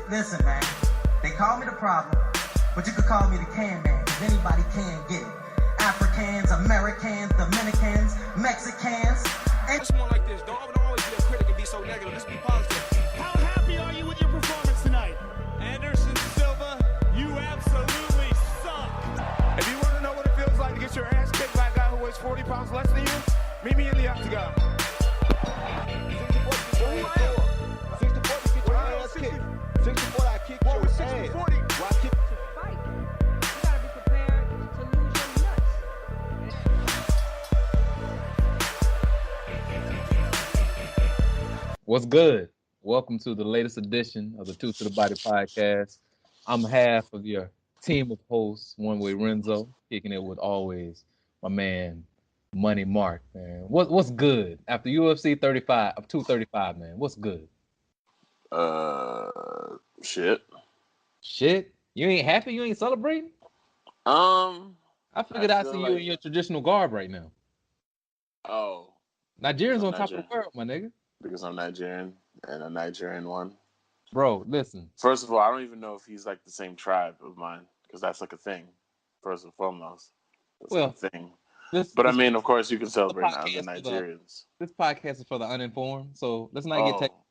Listen, man. They call me the problem, but you could call me the can man, because anybody can get it. Africans, Americans, Dominicans, Mexicans. It's more like this. Don't always be a critic and be so negative. Let's be positive. How happy are you with your performance tonight? Anderson Silva, you absolutely suck. If you want to know what it feels like to get your ass kicked by a guy who weighs 40 pounds less than you, meet me in the octagon. 60-40, I kick your ass. 60-40. Why kick? To fight, you gotta be prepared to lose your nuts. What's good? Welcome to the latest edition of the Two to the Body podcast. I'm half of your team of hosts, One Way Renzo, kicking it with always my man Money Mark, man. What's good after UFC 235, man? What's good? Shit. Shit, you ain't happy? You ain't celebrating? I figured I'd see you in your traditional garb right now. Oh, Nigerians I'm on top of Nigerian. the world, my nigga. Because I'm Nigerian and a Nigerian one. Bro, listen. First of all, I don't even know if he's like the same tribe of mine, because that's like a thing. First and foremost, that's Well, like a thing. This, But I this- mean, of course, you can celebrate podcast other for the- Nigerians. This podcast is for the uninformed, so let's not get technical.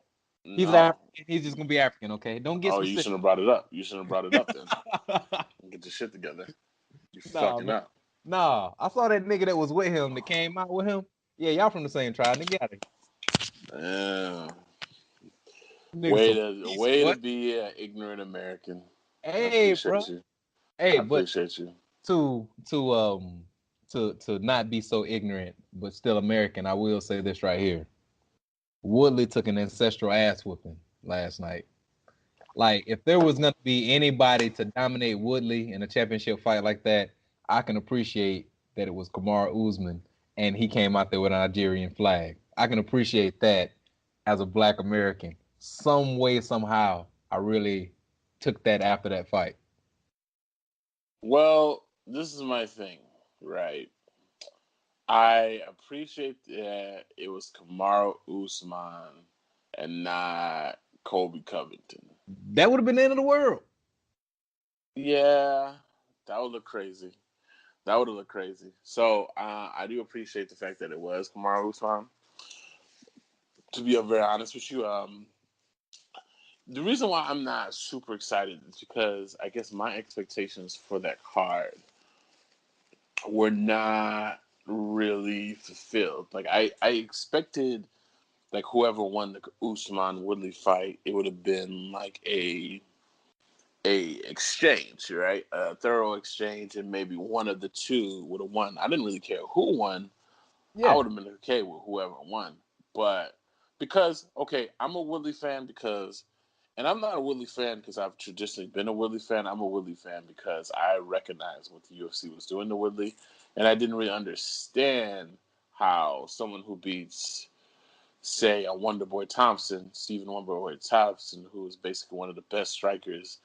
He's no. African. He's just gonna be African, okay? Don't get Oh, you specific. shouldn't have brought it up. You shouldn't have brought it up then. Get your shit together. You Nah, fucking man. up. Nah, I saw that nigga that was with him that came out with him. Yeah, y'all from the same tribe. Nigga, get out Yeah. of here. Way to be an ignorant American. I Hey, appreciate bro. you. Hey, I but appreciate you. to not be so ignorant, but still American, I will say this right here. Woodley took an ancestral ass whooping last night. Like, if there was gonna be anybody to dominate Woodley in a championship fight like that, I can appreciate that it was Kamaru Usman, and he came out there with a Nigerian flag. I can appreciate that as a Black American. Some way, somehow, I really took that after that fight. Well, this is my thing, right? I appreciate that it was Kamaru Usman and not Colby Covington. That would have been the end of the world. Yeah, that would look crazy. That would have looked crazy. So I do appreciate the fact that it was Kamaru Usman. To be very honest with you, the reason why I'm not super excited is because I guess my expectations for that card were not really fulfilled. Like I expected, like whoever won the Usman Woodley fight, it would have been like a exchange, right? A thorough exchange, and maybe one of the two would have won. I didn't really care who won. I would have been okay with whoever won, but because I'm a Woodley fan and I'm not a Woodley fan because I've traditionally been a Woodley fan. I'm a Woodley fan because I recognize what the UFC was doing to Woodley, and I didn't really understand how someone who beats, say, a Wonderboy Thompson, Stephen Wonderboy Thompson, who is basically one of the best strikers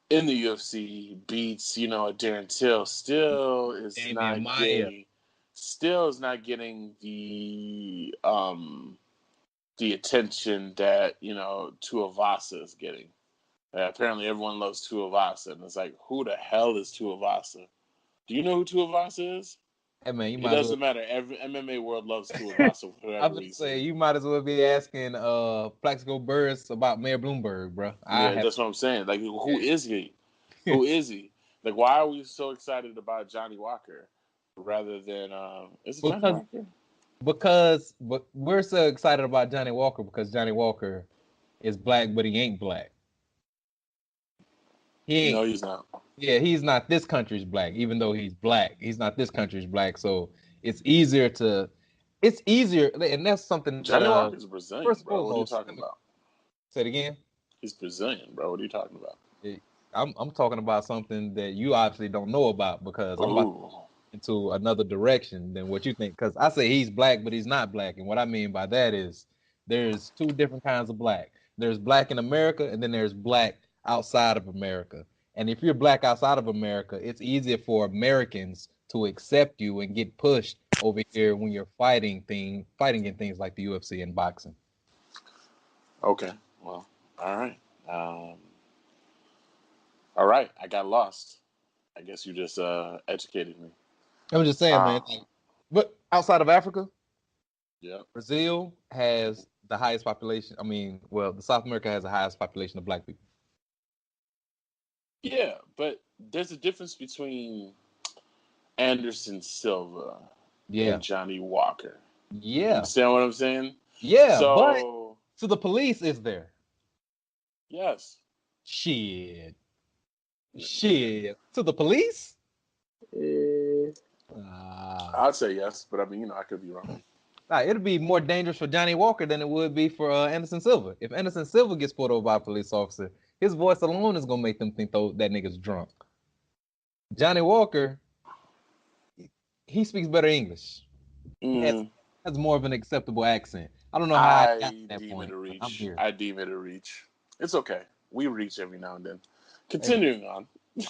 in the UFC, beats, a Darren Till, still is Damian not Maia. getting the attention that Tuivasa is getting. Apparently, everyone loves Tuivasa, and it's like, who the hell is Tuivasa? Do you know who Tuivasa is? Hey, man, It doesn't matter. Every MMA world loves Tuivasa for whatever I was reason. say you might as well be asking Plaxico Burress about Mayor Bloomberg, bro. That's what I'm saying. Like, who is he? Who is he? Like, why are we so excited about Johnny Walker rather than is it Johnny Walker? Because we're so excited about Johnny Walker because Johnny Walker is Black, but he ain't Black. No, he's not. Yeah, he's not this country's Black, even though he's Black. He's not this country's Black, so it's easier, and that's something Johnny that, Walker's Brazilian, first bro. What are you foremost, talking about? Say it again. He's Brazilian, bro. What are you talking about? I'm talking about something that you obviously don't know about because I'm about into another direction than what you think. Because I say he's Black, but he's not Black, and what I mean by that is there's two different kinds of Black. There's Black in America, and then there's Black outside of America. And if you're Black outside of America, it's easier for Americans to accept you and get pushed over here when you're fighting in things like the UFC and boxing. Okay, well, all right. right. I got lost. I guess you just educated me. I'm just saying, man. But outside of Africa, Yeah. Brazil has the highest population. The South America has the highest population of black people. Yeah, but there's a difference between Anderson Silva and Johnny Walker. Yeah. You understand what I'm saying? Yeah, but so the police is there. Yes. Shit. To the police? I'd say yes, but I could be wrong. It'll be more dangerous for Johnny Walker than it would be for Anderson Silva. If Anderson Silva gets pulled over by a police officer, his voice alone is gonna make them think that nigga's drunk. Johnny Walker, he speaks better English. Has more of an acceptable accent. I don't know how I got to that point. I'm here. I deem it a reach. It's okay. We reach every now and then. Continuing on.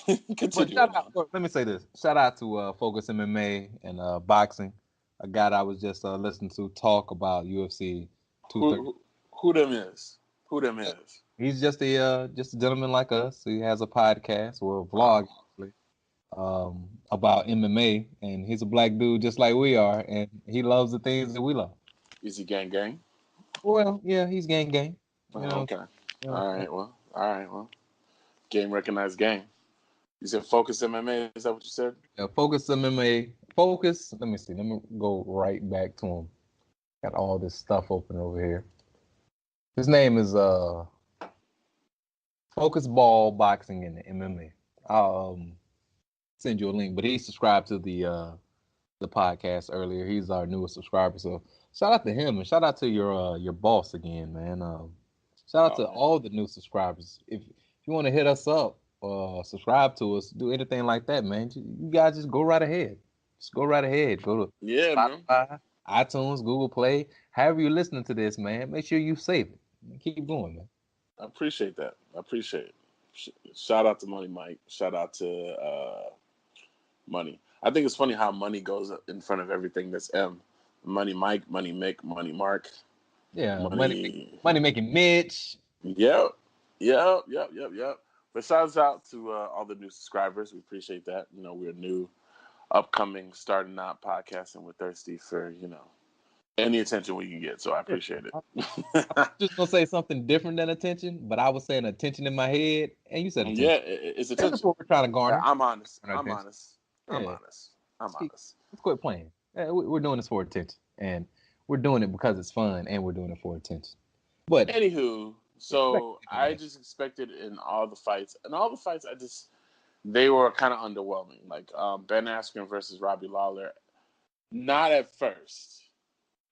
Let me say this. Shout out to Focus MMA and boxing. A guy that I was just listening to talk about UFC 230. Who them is? He's just a gentleman like us. He has a podcast or a vlog actually, about MMA, and he's a black dude just like we are, and he loves the things that we love. Is he gang? Well, yeah, he's gang. Okay. All right. Well, game recognized game. You said Focus MMA. Is that what you said? Yeah, Focus MMA. Focus. Let me see. Let me go right back to him. Got all this stuff open over here. His name is Focus Ball Boxing and MMA. I'll send you a link, but he subscribed to the podcast earlier. He's our newest subscriber, so shout out to him and shout out to your boss again, man. Shout out to all the new subscribers. If you want to hit us up, subscribe to us, do anything like that, man. You guys just go right ahead. Go to Spotify, iTunes, Google Play, however you're listening to this, man. Make sure you save it. Keep going, man. I appreciate that. Shout out to Money Mike. Shout out to Money. I think it's funny how Money goes in front of everything that's M. Money Mike, Money Mick, Money Mark. Yeah, money making Mitch. Yep. But shouts out to all the new subscribers. We appreciate that. We're new, upcoming, starting out podcast, and we're thirsty for, any attention we can get. So I appreciate it. I'm just gonna say something different than attention, but I was saying attention in my head, and you said attention. Yeah, it's attention. That's what we're trying to garner. I'm honest. Let's quit playing. We're doing this for attention, and we're doing it because it's fun, and we're doing it for attention. But anywho, so I just expected in all the fights, they were kind of underwhelming. Like Ben Askren versus Robbie Lawler, not at first.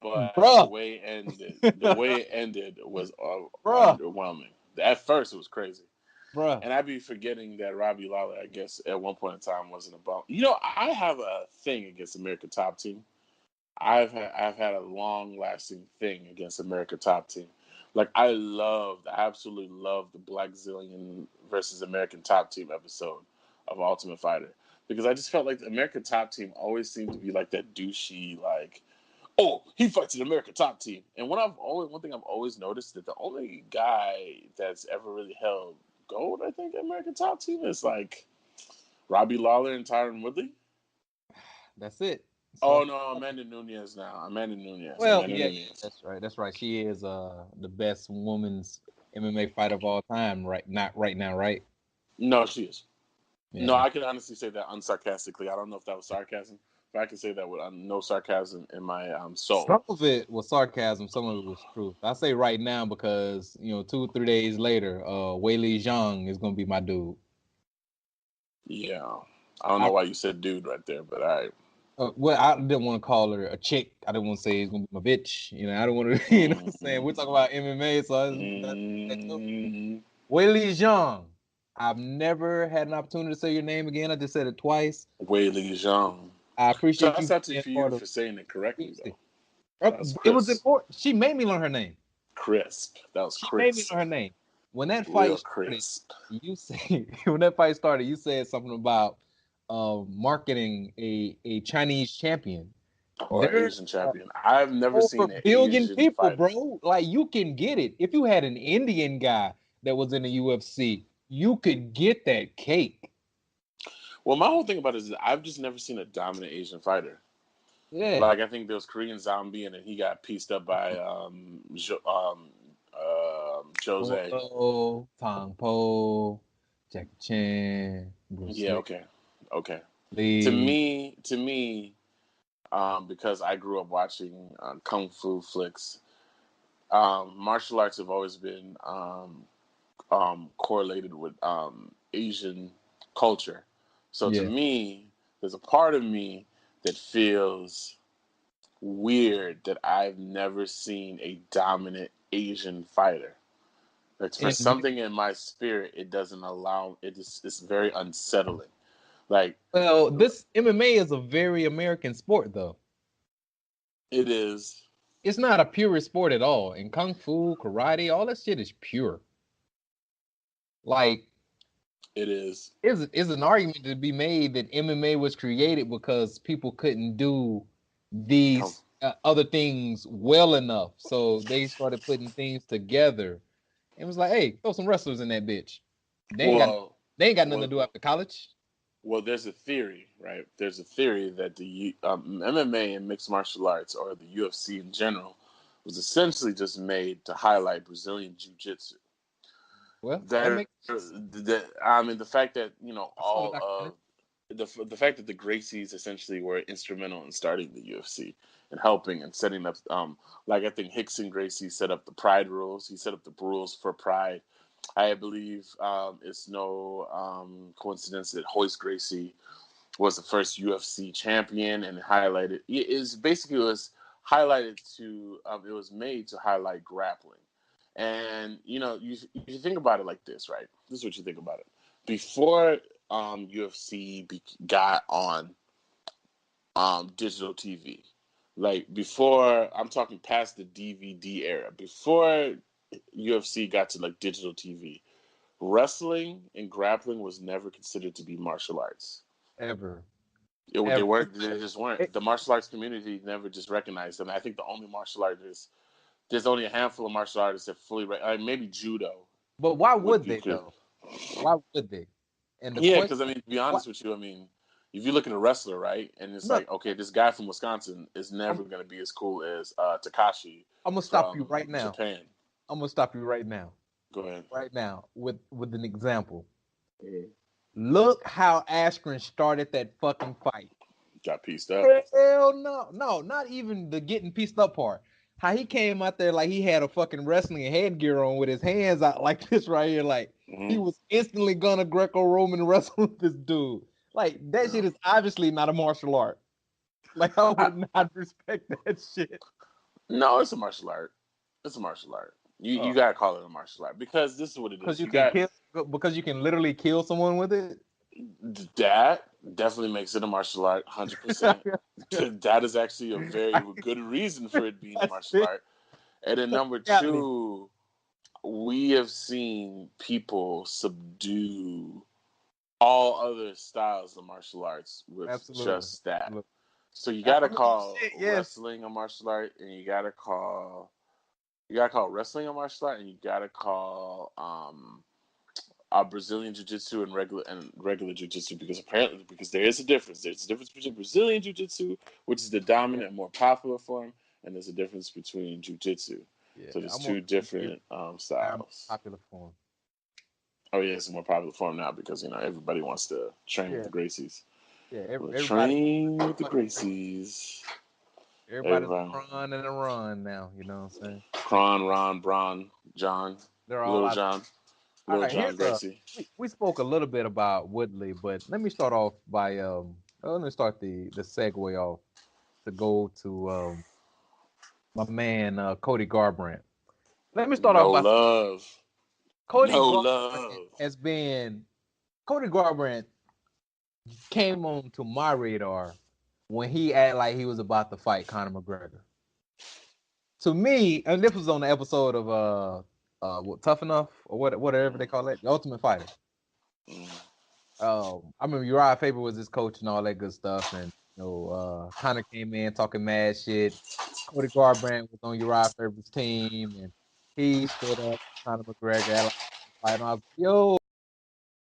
But the way it ended was underwhelming. At first, it was crazy. And I'd be forgetting that Robbie Lawler, I guess, at one point in time wasn't a bum. I have a thing against America Top Team. I've had a long-lasting thing against America Top Team. Like, I absolutely love the Black Zillion versus American Top Team episode of Ultimate Fighter. Because I just felt like the American Top Team always seemed to be like that douchey, like, oh, he fights an American Top Team. And one thing I've always noticed that the only guy that's ever really held gold, I think, at American Top Team is like Robbie Lawler and Tyron Woodley. That's it. So, no, Amanda Nunes now. Well, Nunes. That's right. She is the best women's MMA fighter of all time. Not right now, right? No, she is. Yeah. No, I can honestly say that unsarcastically. I don't know if that was sarcasm. But I can say that with no sarcasm in my soul. Some of it was sarcasm. Some of it was truth. I say right now because 2 or 3 days later, Weili Zhang is gonna be my dude. Yeah, I don't know why you said dude right there, but all right. Well, I didn't want to call her a chick. I didn't want to say it's gonna be my bitch. I don't want to. What I'm saying? We're talking about MMA, so Weili Zhang. I've never had an opportunity to say your name again. I just said it twice. Weili Zhang. I appreciate you. Shout out to you for saying it correctly, though. It was important. She made me learn her name. Crisp. That was crisp. She made me learn her name. When that fight started, you said something about marketing a Chinese champion or Asian champion. I've never seen a billion people, bro. Like, you can get it. If you had an Indian guy that was in the UFC, you could get that cake. Well, my whole thing about it is I've just never seen a dominant Asian fighter. Yeah. Like I think there was Korean Zombie, and then he got pieced up by Jose. Tong Po, Jackie Chan, Bruce Yeah. Lee. Okay. Lee. To me, because I grew up watching kung fu flicks, martial arts have always been correlated with Asian culture. So to me, there's a part of me that feels weird that I've never seen a dominant Asian fighter. Like for something in my spirit, it doesn't allow it. It's very unsettling. Like, well, this MMA is a very American sport, though. It is. It's not a purist sport at all. And kung fu, karate, all that shit is pure. Like, it is. Is an argument to be made that MMA was created because people couldn't do these other things well enough, so they started putting things together. It was like, hey, throw some wrestlers in that bitch. They ain't got nothing to do after college. Well, there's a theory, right? There's a theory that the MMA and mixed martial arts, or the UFC in general, was essentially just made to highlight Brazilian jiu-jitsu. Well, the fact that the fact that the Gracies essentially were instrumental in starting the UFC and helping and setting up, like I think Rickson Gracie set up the Pride rules. He set up the rules for Pride. I believe it's no coincidence that Royce Gracie was the first UFC champion and highlighted. It was highlighted to. It was made to highlight grappling. And you think about it like this, right? This is what you think about it. Before UFC got on digital TV, like before, I'm talking past the DVD era. Before UFC got to like digital TV, wrestling and grappling was never considered to be martial arts. Ever. They weren't. They just weren't. The martial arts community never just recognized them. I think the only martial artists. There's only a handful of martial artists that fully, maybe judo. But why would they though? Why would they? And because to be honest with you, if you look at a wrestler, right, and it's like, okay, this guy from Wisconsin is never going to be as cool as Takashi. I'm gonna stop you right now. Japan. I'm gonna stop you right now. Go ahead. Right now with an example. Look how Askren started that fucking fight. Got pieced up. Hell no, not even the getting pieced up part. How he came out there like he had a fucking wrestling headgear on with his hands out like this right here. Like he was instantly gonna Greco-Roman wrestle with this dude. Like that shit is obviously not a martial art. Like I would not respect that shit. No, it's a martial art. It's a martial art. You gotta call it a martial art because this is what it is. Because you can literally kill someone with it. That definitely makes it a martial art, 100%. That is actually a very good reason for it being a martial art. And then number two, we have seen people subdue all other styles of martial arts with just that. So you gotta call wrestling a martial art, and you gotta call wrestling a martial art, and you gotta call Brazilian jiu-jitsu and regular jiu-jitsu because there is a difference. There's a difference between Brazilian jiu-jitsu, which is the dominant and more popular form, and there's a difference between jiu-jitsu. So there's two different styles. Popular form. Oh yeah, it's a more popular form now because everybody wants to train with the Gracies. Yeah, everybody train with the Gracies. Everybody's Kron and a Ron now. You know what I'm saying? Kron, Ron, Braun, John, they're all Little John. John Gracie. We spoke a little bit about Woodley, but let me start off by let me start the segue off to go to my man Cody Garbrandt. Let me start off by love. Cody Garbrandt came on to my radar when he acted like he was about to fight Conor McGregor. To me, and this was on the episode of Tough Enough or whatever they call it, The Ultimate Fighter. I remember Uriah Faber was his coach and all that good stuff, and Conor came in talking mad shit. Cody Garbrandt was on Uriah Faber's team, and he stood up Conor McGregor. And I was like, yo,